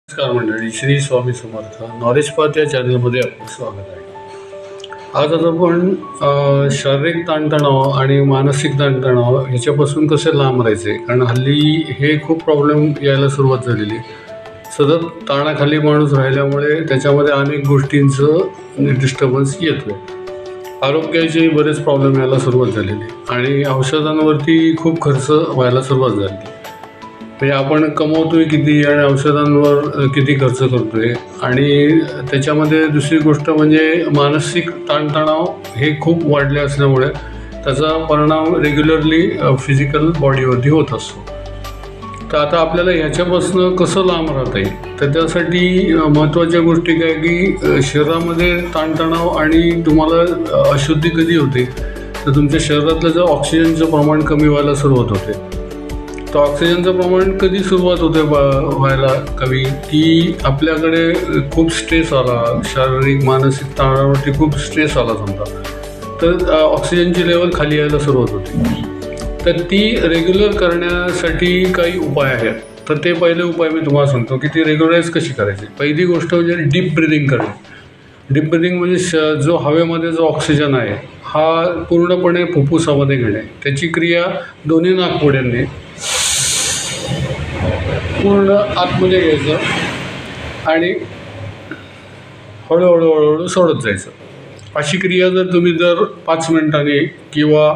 नमस्कार मंडळी, Shri Swami Samarth. Knowledge path या चॅनलमध्ये आपलं स्वागत आहे. आज आपण शारीरिक ताणतणाव आणि मानसिक ताणतणाव ह्याच्यापासून कसे लांब राहायचे, कारण हल्ली हे खूप प्रॉब्लेम यायला सुरुवात झालेली. सतत ताणाखाली माणूस राहिल्यामुळे त्याच्यामध्ये अनेक गोष्टींचं डिस्टर्बन्स येतो आहे. आरोग्याचे बरेच प्रॉब्लेम यायला सुरुवात झालेली आणि औषधांवरती खूप खर्च व्हायला सुरुवात झाली. म्हणजे आपण कमवतोय किती आणि औषधांवर किती खर्च करतोय, आणि त्याच्यामध्ये दुसरी गोष्ट म्हणजे मानसिक ताणतणाव हे खूप वाढले असल्यामुळे त्याचा परिणाम रेग्युलरली फिजिकल बॉडीवरती होत असतो. तर आता आपल्याला ह्याच्यापासून कसं लांब राहता येईल, तर त्यासाठी महत्त्वाच्या गोष्टी काय की शरीरामध्ये ताणतणाव आणि तुम्हाला अशुद्धी कधी होते, तर तुमच्या शरीरातलं जर ऑक्सिजनचं प्रमाण कमी व्हायला सुरुवात होते. तर ऑक्सिजनचं प्रमाण कधी सुरुवात होते व्हायला कमी, की आपल्याकडे खूप स्ट्रेस आला, शारीरिक मानसिक ताणावरती खूप स्ट्रेस आला समजा, तर ऑक्सिजनची लेवल खाली यायला सुरुवात होते. तर ती रेग्युलर करण्यासाठी काही उपाय आहेत. तर ते पहिले उपाय मी तुम्हाला सांगतो की ती रेग्युलराईज कशी करायची. पहिली गोष्ट म्हणजे डीप ब्रिदिंग करणे. डीप ब्रिदिंग म्हणजे जो हवेमध्ये जो ऑक्सिजन आहे हा पूर्णपणे फुफ्फुसामध्ये घेणे. त्याची क्रिया दोन्ही नाकपुड्यांनी पूर्ण आतमध्ये घ्यायचं आणि हळूहळू हळूहळू सोडत जायचं. अशी क्रिया जर तुम्ही 5 मिनिटांनी किंवा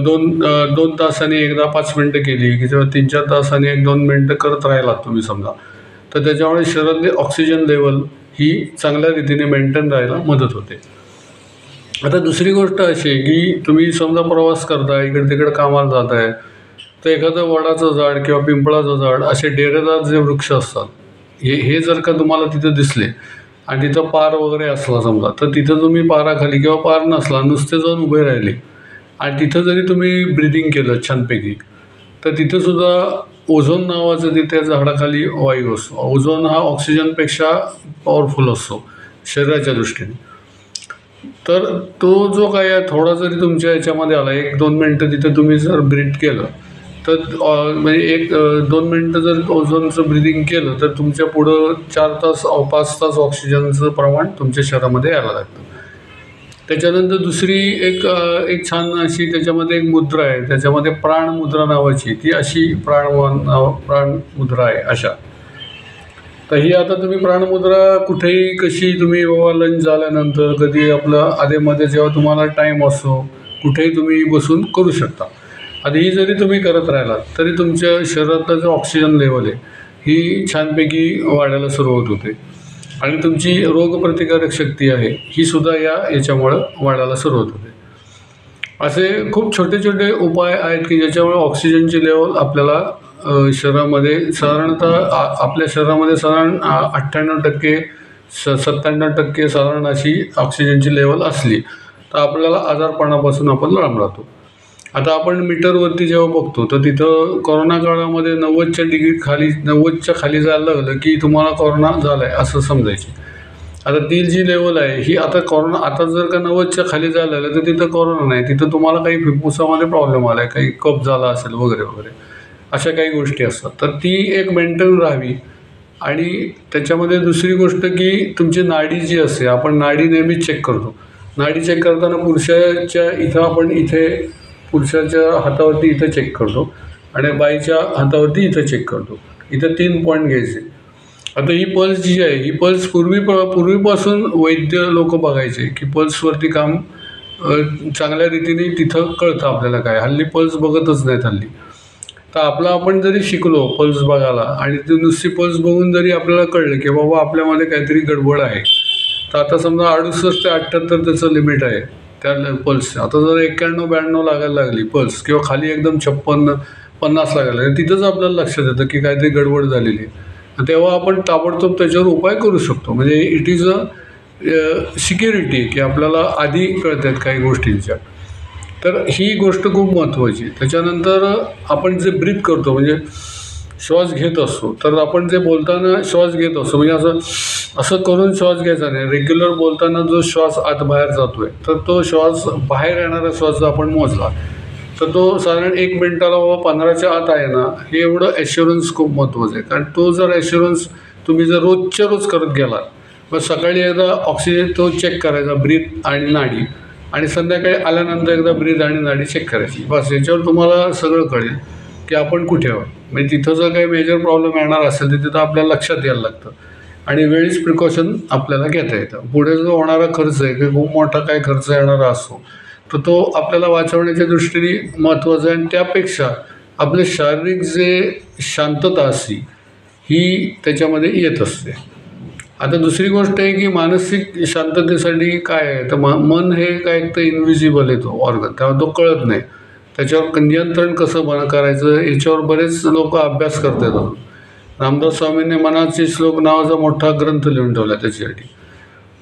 दोन तासांनी एकदा 5 मिनटं केली किंवा 3-4 तासांनी 1-2 मिनटं करत राहिलात तुम्ही समजा, तर त्याच्यामुळे शरीरातली ऑक्सिजन लेवल ही चांगल्या रीतीने मेंटेन राहायला मदत होते. आता दुसरी गोष्ट अशी आहे की तुम्ही समजा प्रवास करताय, इकडे तिकडे कामाला जात आहे, तर एखादं वडाचं झाड किंवा पिंपळाचं झाड असे डेरेदार जे वृक्ष असतात हे जर का तुम्हाला तिथं दिसले आणि तिथं पार वगैरे असला समजा, तर तिथं तुम्ही पाराखाली किंवा पार नसला नुसते जाऊन उभे राहिले आणि तिथं जरी तुम्ही ब्रिदिंग केलं छानपैकी, तर तिथंसुद्धा ओझोन नावाचं तिथे झाडाखाली वायू असतो. ओझोन हा ऑक्सिजनपेक्षा पॉवरफुल असतो शरीराच्या दृष्टीने. तर तो जो काय थोडा जरी तुमच्या याच्यामध्ये आला, 1-2 मिनटं तिथं तुम्ही जर ब्रीथ केलं, तर म्हणजे 1-2 मिनटं जर ओझोनचं ब्रिदिंग केलं, तर तुमच्या पुढं 5 तास ऑक्सिजनचं प्रमाण तुमच्या शरीरामध्ये यायला लागतं. त्याच्यानंतर दुसरी एक छान अशी त्याच्यामध्ये एक मुद्रा आहे, त्याच्यामध्ये प्राणमुद्रा नावाची, ती अशी प्राणमुद्रा आहे अशा. तर ही आता तुम्ही प्राणमुद्रा कुठेही कशी तुम्ही बाबा लंच झाल्यानंतर कधी आपलं आधेमध्ये जेव्हा तुम्हाला टाईम असतो कुठेही तुम्ही बसून करू शकता. आता ही जरी तुम्ही करत राहिलात तरी तुमच्या शरीरातलं जो ऑक्सिजन लेवल आहे ही छानपैकी वाढायला सुरुवात होते आणि तुमची रोगप्रतिकारक शक्ती आहे ही सुद्धा याच्यामुळं वाढायला सुरुवात होते. असे खूप छोटे छोटे उपाय आहेत की ज्याच्यामुळे ऑक्सिजनची लेवल आपल्याला शरीरामध्ये साधारणतः आपल्या शरीरामध्ये साधारण 98% 97% साधारण अशी ऑक्सिजनची लेवल असली तर आपल्याला आजारपणापासून आपण लांब राहतो. आता आपण मीटरवरती जेव्हा बघतो तर तिथं कोरोना काळामध्ये 90च्या खाली जायला लागलं की तुम्हाला कोरोना झाला आहे असं समजायचे. आता ती जी लेवल आहे ही आता जर का 90च्या खाली जायला लागलं तर तिथं कोरोना नाही, तिथं तुम्हाला काही फुफ्फुसामध्ये प्रॉब्लेम आला आहे, काही कफ झाला असेल वगैरे वगैरे अशा काही गोष्टी असतात. तर ती एक मेंटेन राहावी. आणि त्याच्यामध्ये दुसरी गोष्ट की तुमची नाडी जी असते, आपण नाडी नेहमी चेक करतो. नाडी चेक करताना पुरुषाच्या हातावरती इथं चेक करतो आणि बाईच्या हातावरती इथं चेक करतो. इथं 3 पॉईंट घ्यायचे. आता ही पल्स जी आहे ही पल्स पूर्वीपासून वैद्य लोक बघायचे की पल्सवरती काम चांगल्या रीतीने तिथं कळतं आपल्याला काय. हल्ली पल्स बघतच नाहीत हल्ली. तर आपण जरी शिकलो पल्स बघायला आणि ती नुसती पल्स बघून जरी आपल्याला कळलं की बाबा आपल्यामध्ये काहीतरी गडबड आहे, तर आता समजा 68 ते 78 त्याचं लिमिट आहे त्या पल्सचं. आता जर 91-92 लागायला लागली पल्स किंवा खाली एकदम 56-50 लागायला लागली, तिथंच आपल्याला लक्षात येतं की काहीतरी गडबड झालेली आहे. तेव्हा आपण ताबडतोब त्याच्यावर उपाय करू शकतो. म्हणजे इट इज अ सिक्युरिटी की आपल्याला आधी कळतात काही गोष्टींच्या. तर ही गोष्ट खूप महत्त्वाची. त्याच्यानंतर आपण जे ब्रीथ करतो म्हणजे श्वास घेत असतो, तर आपण जे बोलताना श्वास घेत असतो म्हणजे असं करून श्वास घ्यायचा नाही. रेग्युलर बोलताना जो श्वास आत बाहेर जातोय तर तो श्वास बाहेर येणारा श्वास जर आपण मोजला तर तो साधारण 1 मिनिटाला 15च्या आत आहे ना, हे एवढं ॲश्युरन्स खूप महत्त्वाचं आहे. कारण तो जर ॲश्युरन्स तुम्ही जर रोजच्या रोज करत गेलात, मग सकाळी एकदा ऑक्सिजन तो चेक करायचा, ब्रीथ आणि नाडी, आणि संध्याकाळी आल्यानंतर एकदा ब्रीथ आणि नाडी चेक करायची. बस याच्यावर तुम्हाला सगळं कळेल की आपण कुठे आहोत. म्हणजे तिथं जर काही मेजर प्रॉब्लेम येणार असेल तर तिथं आपल्याला लक्षात यायला लागतं आणि वेळीच प्रिकॉशन आपल्याला घेता येतं. पुढे जो होणारा खर्च आहे की खूप मोठा काय खर्च येणारा असतो, तर तो आपल्याला वाचवण्याच्या दृष्टीने महत्त्वाचा आहे. आणि त्यापेक्षा आपले शारीरिक जे शांतता असते ही त्याच्यामध्ये येत असते. आता दुसरी गोष्ट आहे की मानसिक शांततेसाठी काय आहे, तर मन हे काय एक तर इनव्हिजिबल आहे तो ऑर्गन, तेव्हा तो कळत नाही. त्याच्यावर नियंत्रण कसं करायचं याच्यावर बरेच लोक अभ्यास करतात. रामदास स्वामींनी मनाचे श्लोक नावाचा मोठा ग्रंथ लिहून ठेवला त्याच्यासाठी.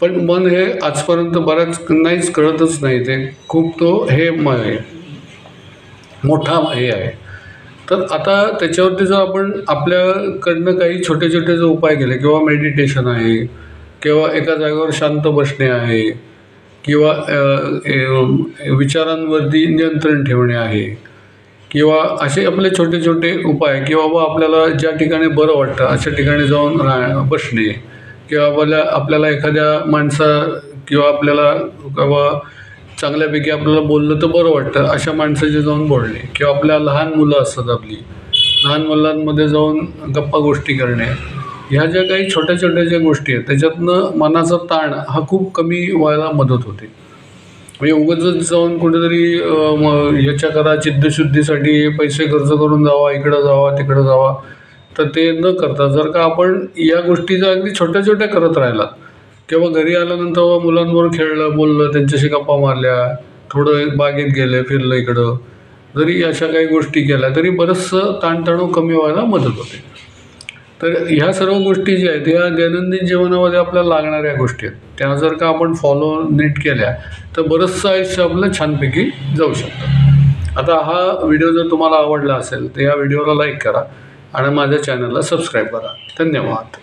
पण मन हे आजपर्यंत बऱ्याच नाहीच कळतच नाही, ते खूप तो हे आहे मोठा हे आहे. तर आता त्याच्यावरती जर आपण आपल्याकडनं काही छोटे छोटे जे उपाय केले, किंवा मेडिटेशन आहे, किंवा एका जागेवर शांत बसणे आहे, किंवा विचारांवरती नियंत्रण ठेवणे आहे, किंवा असे आपले छोटे छोटे उपाय, की बाबा आपल्याला ज्या ठिकाणी बरं वाटतं अशा ठिकाणी जाऊन बसणे, किंवा आपल्याला एखाद्या किंवा आपल्याला किंवा चांगल्यापैकी आपल्याला बोललं तर बरं वाटतं अशा माणसाचे जाऊन बोलणे, किंवा आपल्या लहान मुलं असतात आपली, लहान मुलांमध्ये जाऊन गप्पा गोष्टी करणे. ह्या ज्या काही छोट्या छोट्या ज्या गोष्टी आहेत त्याच्यातनं मनाचा ताण हा खूप कमी व्हायला मदत होते. म्हणजे उगाचच जाऊन कुठेतरी ह्याच्या करा चित्तशुद्धीसाठी पैसे खर्च करून जावा, इकडं जावा तिकडं जावा, तर ते न करता जर का आपण या गोष्टी जर अगदी छोट्या छोट्या करत राहिला, किंवा घरी आल्यानंतर मुलांबरोबर खेळलं, बोललं, त्यांच्याशी गप्पा मारल्या, थोडं बागेत गेले, फिरलं इकडं, जरी अशा काही गोष्टी केल्या तरी बरंचसं ताणतणाव कमी व्हायला मदत होते. तर ह्या सर्व गोष्टी ज्या आहेत ह्या दैनंदिन जीवनामध्ये आपल्याला लागणाऱ्या गोष्टी आहेत, त्या जर का आपण फॉलो नीट केल्या तर बरंचसं आयुष्य आपलं छानपैकी जाऊ शकतं. आता हा व्हिडिओ जर तुम्हाला आवडला असेल तर या व्हिडिओला लाईक करा आणि माझ्या चॅनलला सबस्क्राईब करा. धन्यवाद.